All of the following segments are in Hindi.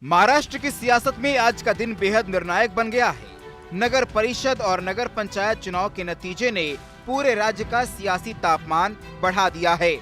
महाराष्ट्र की सियासत में आज का दिन बेहद निर्णायक बन गया है। नगर परिषद और नगर पंचायत चुनाव के नतीजे ने पूरे राज्य का सियासी तापमान बढ़ा दिया है।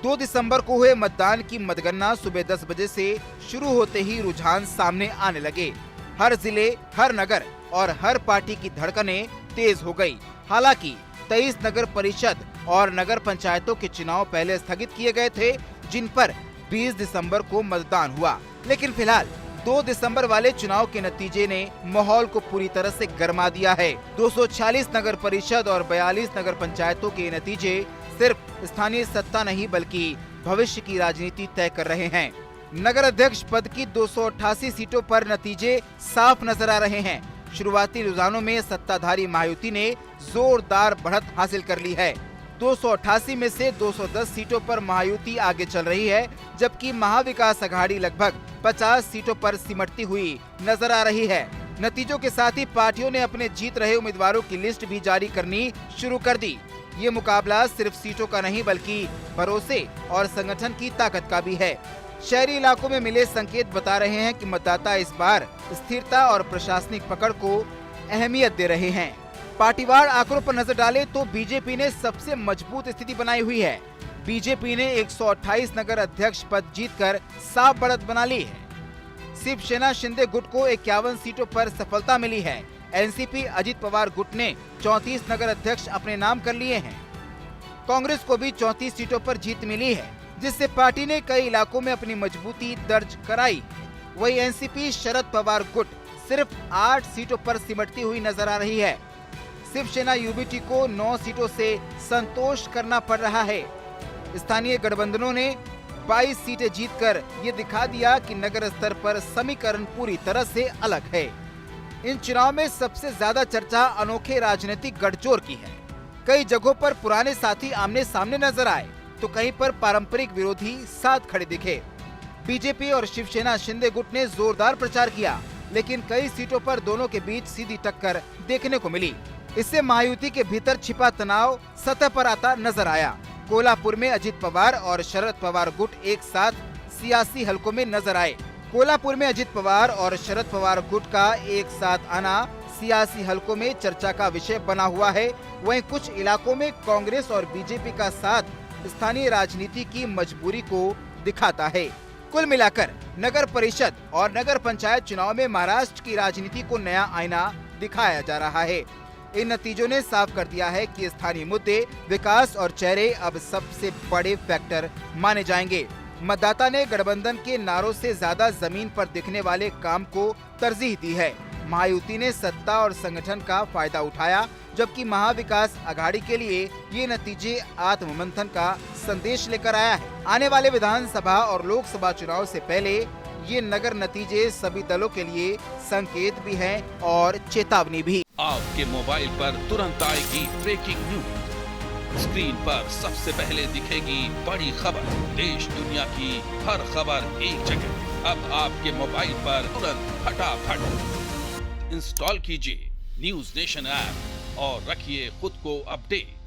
2 दिसंबर को हुए मतदान की मतगणना सुबह 10 बजे से शुरू होते ही रुझान सामने आने लगे। हर जिले, हर नगर और हर पार्टी की धड़कनें तेज हो गई। हालांकि 23 नगर परिषद और नगर पंचायतों के चुनाव पहले स्थगित किए गए थे, जिन पर 20 दिसंबर को मतदान हुआ। लेकिन फिलहाल 2 दिसंबर वाले चुनाव के नतीजे ने माहौल को पूरी तरह से गरमा दिया है। 246 नगर परिषद और 42 नगर पंचायतों के नतीजे सिर्फ स्थानीय सत्ता नहीं बल्कि भविष्य की राजनीति तय कर रहे हैं। नगर अध्यक्ष पद की 288 सीटों पर नतीजे साफ नजर आ रहे हैं। शुरुआती रुझानों में सत्ताधारी महायुति ने जोरदार बढ़त हासिल कर ली है। 288 में से 210 सीटों पर महायुति आगे चल रही है, जबकि महाविकास अघाड़ी लगभग 50 सीटों पर सिमटती हुई नजर आ रही है। नतीजों के साथ ही पार्टियों ने अपने जीत रहे उम्मीदवारों की लिस्ट भी जारी करनी शुरू कर दी। ये मुकाबला सिर्फ सीटों का नहीं बल्कि भरोसे और संगठन की ताकत का भी है। शहरी इलाकों में मिले संकेत बता रहे हैं कि मतदाता इस बार स्थिरता और प्रशासनिक पकड़ को अहमियत दे रहे हैं। पार्टीवार आंकड़ों पर नजर डालें तो बीजेपी ने सबसे मजबूत स्थिति बनाई हुई है। बीजेपी ने 128 नगर अध्यक्ष पद जीतकर साफ बढ़त बना ली है। शिवसेना शिंदे गुट को 51 सीटों पर सफलता मिली है। एनसीपी अजित पवार गुट ने 34 नगर अध्यक्ष अपने नाम कर लिए हैं। कांग्रेस को भी 34 सीटों पर जीत मिली है, जिससे पार्टी ने कई इलाकों में अपनी मजबूती दर्ज कराई। वही एनसीपी शरद पवार गुट सिर्फ 8 सीटों पर सिमटती हुई नजर आ रही है। शिवसेना यूबीटी को 9 सीटों से संतोष करना पड़ रहा है। स्थानीय गठबंधनों ने 22 सीटें जीतकर ये दिखा दिया कि नगर स्तर पर समीकरण पूरी तरह से अलग है। इन चुनाव में सबसे ज्यादा चर्चा अनोखे राजनीतिक गठजोड़ की है। कई जगहों पर पुराने साथी आमने सामने नजर आए, तो कहीं पर पारंपरिक विरोधी साथ खड़े दिखे। बीजेपी और शिवसेना शिंदे गुट ने जोरदार प्रचार किया, लेकिन कई सीटों पर दोनों के बीच सीधी टक्कर देखने को मिली। इससे महायुति के भीतर छिपा तनाव सतह पर आता नजर आया। कोल्हापुर में अजित पवार और शरद पवार गुट एक साथ सियासी हलकों में नजर आए। कोल्हापुर में अजित पवार और शरद पवार गुट का एक साथ आना सियासी हलकों में चर्चा का विषय बना हुआ है। वहीं कुछ इलाकों में कांग्रेस और बीजेपी का साथ स्थानीय राजनीति की मजबूरी को दिखाता है। कुल मिलाकर नगर परिषद और नगर पंचायत चुनाव में महाराष्ट्र की राजनीति को नया आईना दिखाया जा रहा है। इन नतीजों ने साफ कर दिया है कि स्थानीय मुद्दे, विकास और चेहरे अब सबसे बड़े फैक्टर माने जाएंगे। मतदाता ने गठबंधन के नारों से ज्यादा जमीन पर दिखने वाले काम को तरजीह दी है। महायुति ने सत्ता और संगठन का फायदा उठाया, जबकि महाविकास अघाड़ी के लिए ये नतीजे आत्ममंथन का संदेश लेकर आया है। आने वाले विधानसभा और लोकसभा चुनाव से पहले ये नगर नतीजे सभी दलों के लिए संकेत भी हैं और चेतावनी भी। आपके मोबाइल पर तुरंत आएगी ब्रेकिंग न्यूज। स्क्रीन पर सबसे पहले दिखेगी बड़ी खबर। देश दुनिया की हर खबर एक जगह। अब आपके मोबाइल पर तुरंत फटाफट इंस्टॉल कीजिए न्यूज़ नेशन ऐप और रखिए खुद को अपडेट।